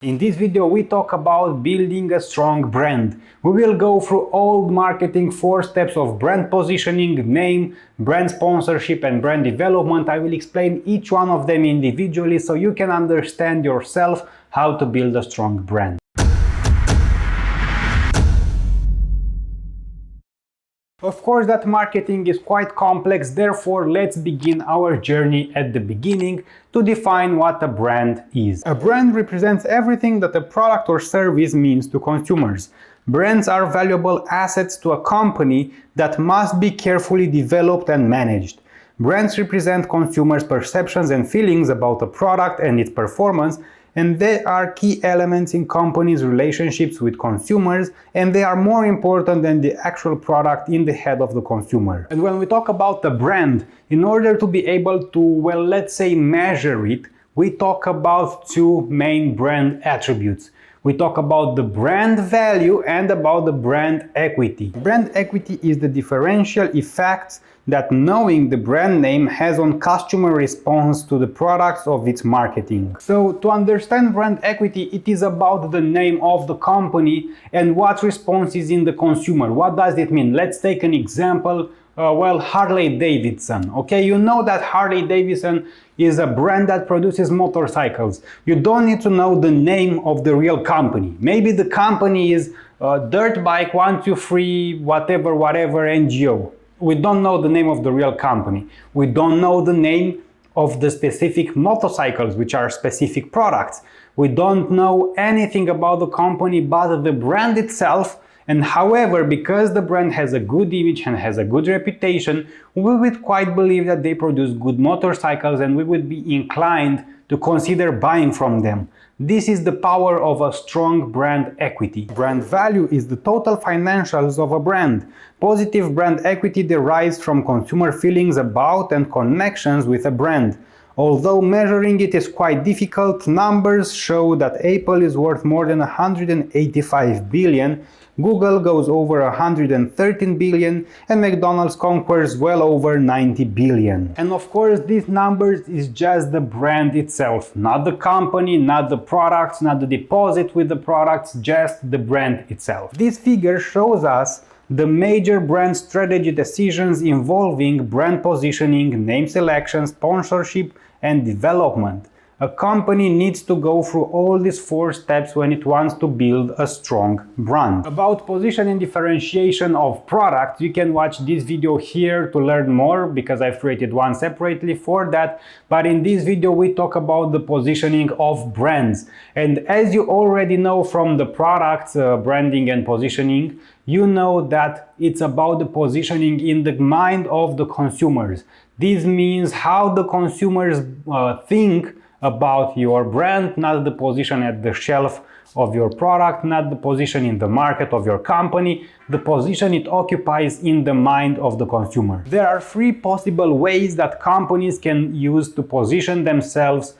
In this video we talk about building a strong brand. We will go through all marketing 4 steps of brand positioning, name, brand sponsorship and brand development. I will explain each one of them individually so you can understand yourself how to build a strong brand. Of course, that marketing is quite complex, therefore let's begin our journey at the beginning to define what a brand is. A brand represents everything that a product or service means to consumers. Brands are valuable assets to a company that must be carefully developed and managed. Brands represent consumers' perceptions and feelings about a product and its performance, and they are key elements in companies' relationships with consumers, and they are more important than the actual product in the head of the consumer. And when we talk about the brand, in order to be able to, well, let's say measure it, we talk about 2 main brand attributes. We talk about the brand value and about the brand equity. Brand equity is the differential effects that knowing the brand name has on customer response to the products of its marketing. So to understand brand equity, it is about the name of the company and what response is in the consumer. What does it mean? Let's take an example. Harley Davidson. Okay, you know that Harley Davidson is a brand that produces motorcycles. You don't need to know the name of the real company. Maybe the company is Dirt Bike 123 whatever NGO. We don't know the name of the real company. We don't know the name of the specific motorcycles, which are specific products. We don't know anything about the company but the brand itself. And however, because the brand has a good image and has a good reputation, we would quite believe that they produce good motorcycles and we would be inclined to consider buying from them. This is the power of a strong brand equity. Brand value is the total financials of a brand. Positive brand equity derives from consumer feelings about and connections with a brand. Although measuring it is quite difficult, numbers show that Apple is worth more than 185 billion, Google goes over 113 billion, and McDonald's conquers well over 90 billion. And of course, these numbers is just the brand itself, not the company, not the products, not the deposit with the products, just the brand itself. This figure shows us the major brand strategy decisions involving brand positioning, name selection, sponsorship, and development. A company needs to go through all these 4 steps when it wants to build a strong brand. About position and differentiation of products, you can watch this video here to learn more because I've created one separately for that. But in this video we talk about the positioning of brands. And as you already know from the products, branding and positioning, you know that it's about the positioning in the mind of the consumers. This means how the consumers think about your brand, not the position at the shelf of your product, not the position in the market of your company, the position it occupies in the mind of the consumer. There are 3 possible ways that companies can use to position themselves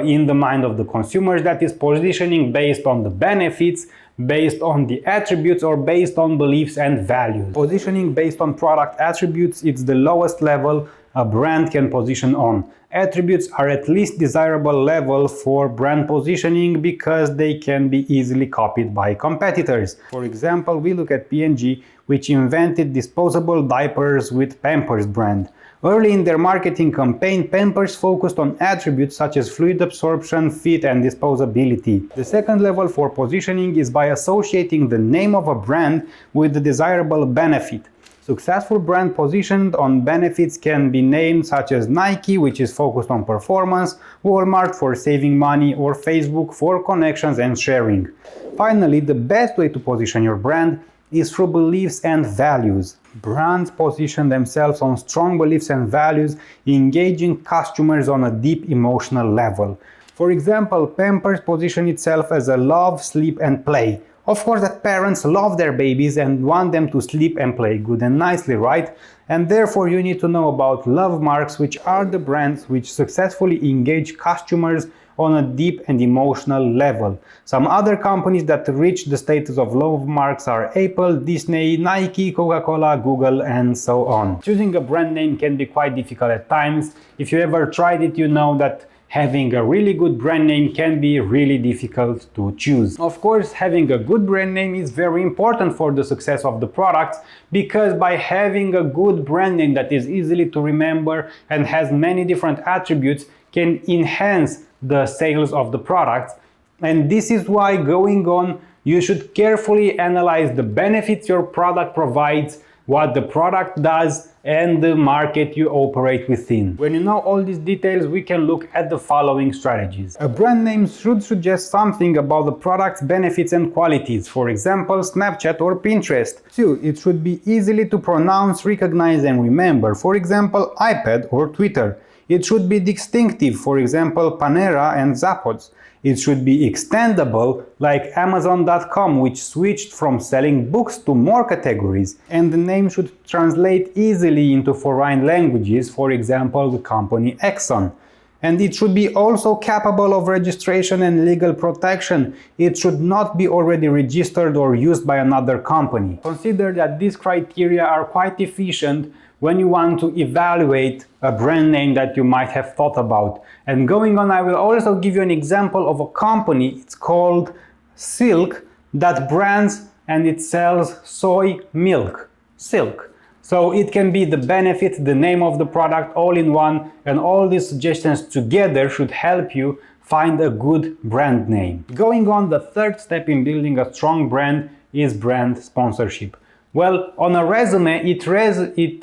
in the mind of the consumers. That is positioning based on the benefits, based on the attributes, or based on beliefs and values. Positioning based on product attributes, it's the lowest level a brand can position on. Attributes are at least desirable level for brand positioning because they can be easily copied by competitors. For example, we look at P&G, which invented disposable diapers with Pampers brand. Early in their marketing campaign, Pampers focused on attributes such as fluid absorption, fit, and disposability. The second level for positioning is by associating the name of a brand with the desirable benefit. Successful brand positioned on benefits can be named such as Nike, which is focused on performance, Walmart for saving money, or Facebook for connections and sharing. Finally, the best way to position your brand is through beliefs and values. Brands position themselves on strong beliefs and values, engaging customers on a deep emotional level. For example, Pampers position itself as a love, sleep and play. Of course that parents love their babies and want them to sleep and play good and nicely, right? And therefore you need to know about Lovemarks, which are the brands which successfully engage customers on a deep and emotional level. Some other companies that reach the status of Lovemarks are Apple, Disney, Nike, Coca-Cola, Google, and so on. Choosing a brand name can be quite difficult at times. If you ever tried it, you know that having a really good brand name can be really difficult to choose. Of course, having a good brand name is very important for the success of the products, because by having a good brand name that is easily to remember and has many different attributes can enhance the sales of the products. And this is why, going on, you should carefully analyze the benefits your product provides, what the product does, and the market you operate within. When you know all these details, we can look at the following strategies. A brand name should suggest something about the product's benefits and qualities, for example, Snapchat or Pinterest. 2. It should be easily to pronounce, recognize, and remember, for example, iPad or Twitter. It should be distinctive, for example, Panera and Zappos. It should be extendable, like Amazon.com, which switched from selling books to more categories. And the name should translate easily into foreign languages, for example, the company Exxon. And it should be also capable of registration and legal protection. It should not be already registered or used by another company. Consider that these criteria are quite efficient when you want to evaluate a brand name that you might have thought about. And going on, I will also give you an example of a company. It's called Silk, that brands and it sells soy milk. Silk. So it can be the benefit, the name of the product all in one, and all these suggestions together should help you find a good brand name. Going on, the third step in building a strong brand is brand sponsorship. Well, on a resume, it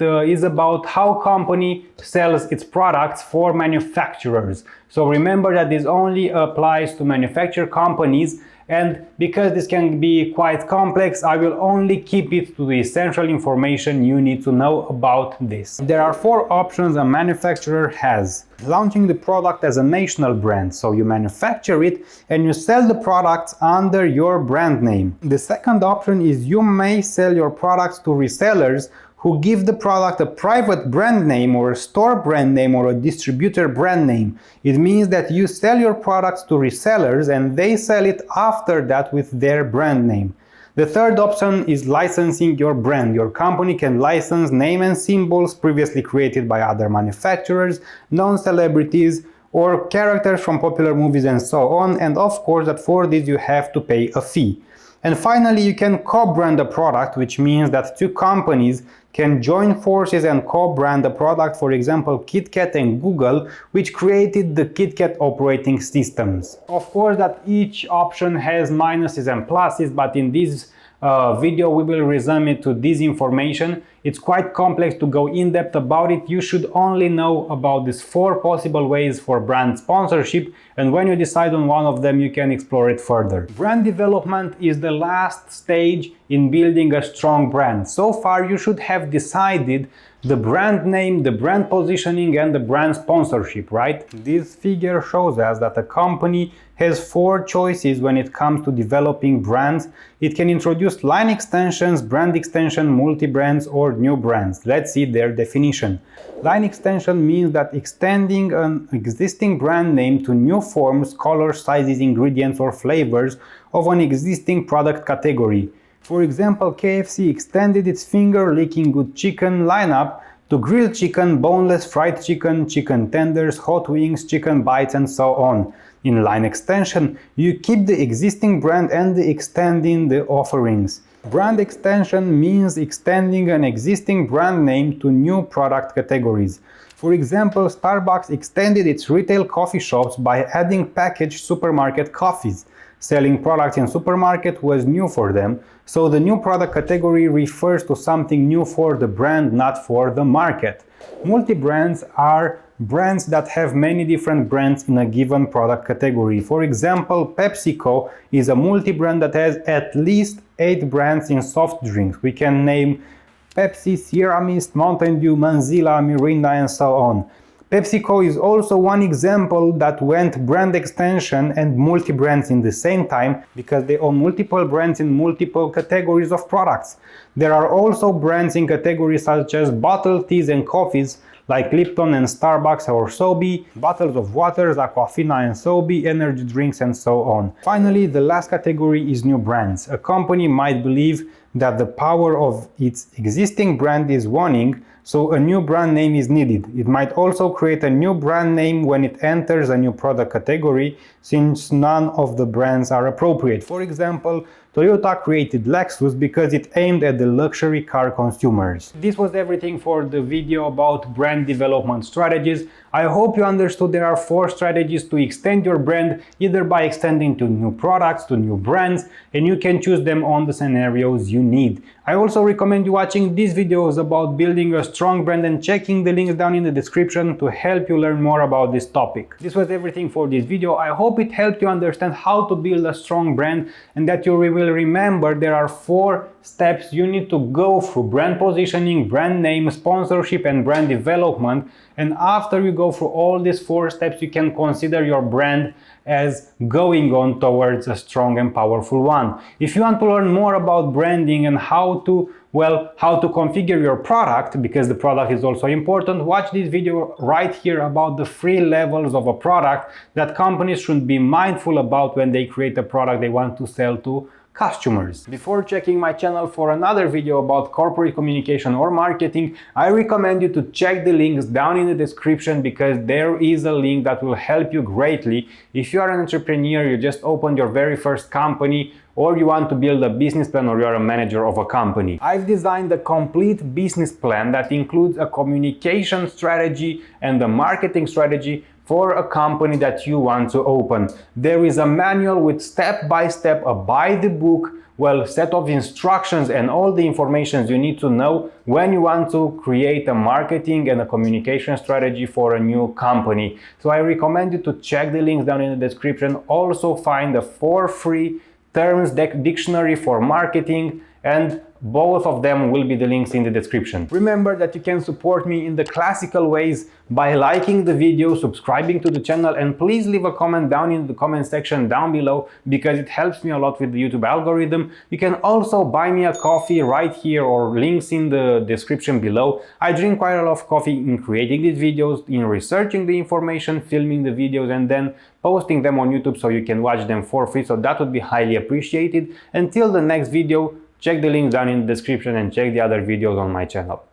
is about how company sells its products for manufacturers. So remember that this only applies to manufacturer companies, and because this can be quite complex, I will only keep it to the essential information you need to know about this. There are 4 options a manufacturer has. Launching the product as a national brand, so you manufacture it and you sell the products under your brand name. The second option is you may sell your products to resellers who give the product a private brand name or a store brand name or a distributor brand name. It means that you sell your products to resellers and they sell it after that with their brand name. The third option is licensing your brand. Your company can license name and symbols previously created by other manufacturers, known celebrities, or characters from popular movies and so on, and of course that for this you have to pay a fee. And finally, you can co-brand a product, which means that 2 companies can join forces and co-brand a product, for example KitKat and Google, which created the KitKat operating systems. Of course that each option has minuses and pluses, but in this video we will resume it to this information. It's quite complex to go in depth about it. You should only know about these 4 possible ways for brand sponsorship, and when you decide on one of them you can explore it further. Brand development is the last stage in building a strong brand. So far you should have decided the brand name, the brand positioning, and the brand sponsorship, right? This figure shows us that a company has 4 choices when it comes to developing brands. It can introduce line extensions, brand extension, multi-brands, or new brands. Let's see their definition. Line extension means that extending an existing brand name to new forms, colors, sizes, ingredients, or flavors of an existing product category. For example, KFC extended its finger-licking good chicken lineup to grilled chicken, boneless fried chicken, chicken tenders, hot wings, chicken bites, and so on. In line extension, you keep the existing brand and extending the offerings. Brand extension means extending an existing brand name to new product categories. For example, Starbucks extended its retail coffee shops by adding packaged supermarket coffees. Selling products in supermarket was new for them, so the new product category refers to something new for the brand, not for the market. Multi-brands are brands that have many different brands in a given product category. For example, PepsiCo is a multi-brand that has at least 8 brands in soft drinks. We can name Pepsi, Sierra Mist, Mountain Dew, Manzilla, Mirinda, and so on. PepsiCo is also one example that went brand extension and multi-brands in the same time because they own multiple brands in multiple categories of products. There are also brands in categories such as bottled teas and coffees like Lipton and Starbucks or Sobe, bottles of waters, Aquafina and Sobe, energy drinks and so on. Finally, the last category is new brands. A company might believe that the power of its existing brand is waning, so a new brand name is needed. It might also create a new brand name when it enters a new product category, since none of the brands are appropriate. For example, Toyota created Lexus because it aimed at the luxury car consumers. This was everything for the video about brand development strategies. I hope you understood there are 4 strategies to extend your brand, either by extending to new products, to new brands, and you can choose them on the scenarios you need. I also recommend you watching these videos about building a strong brand and checking the links down in the description to help you learn more about this topic. This was everything for this video. I hope it helped you understand how to build a strong brand and that you will remember there are 4 steps you need to go through: brand positioning, brand name, sponsorship and brand development. And after you go through all these 4 steps, you can consider your brand as going on towards a strong and powerful one. If you want to learn more about branding and how to configure your product, because the product is also important, watch this video right here about the 3 levels of a product that companies should be mindful about when they create a product they want to sell to customers. Before checking my channel for another video about corporate communication or marketing, I recommend you to check the links down in the description, because there is a link that will help you greatly if you are an entrepreneur, you just opened your very first company, or you want to build a business plan, or you are a manager of a company. I've designed a complete business plan that includes a communication strategy and a marketing strategy for a company that you want to open. There is a manual with step-by-step, a by-the-book, set of instructions and all the information you need to know when you want to create a marketing and a communication strategy for a new company. So I recommend you to check the links down in the description. Also find the 4 free terms dictionary for marketing, and both of them will be the links in the description. Remember that you can support me in the classical ways by liking the video, subscribing to the channel, and please leave a comment down in the comment section down below, because it helps me a lot with the YouTube algorithm. You can also buy me a coffee right here, or links in the description below. I drink quite a lot of coffee in creating these videos, in researching the information, filming the videos, and then posting them on YouTube so you can watch them for free, so that would be highly appreciated. Until the next video, check the links down in the description and check the other videos on my channel.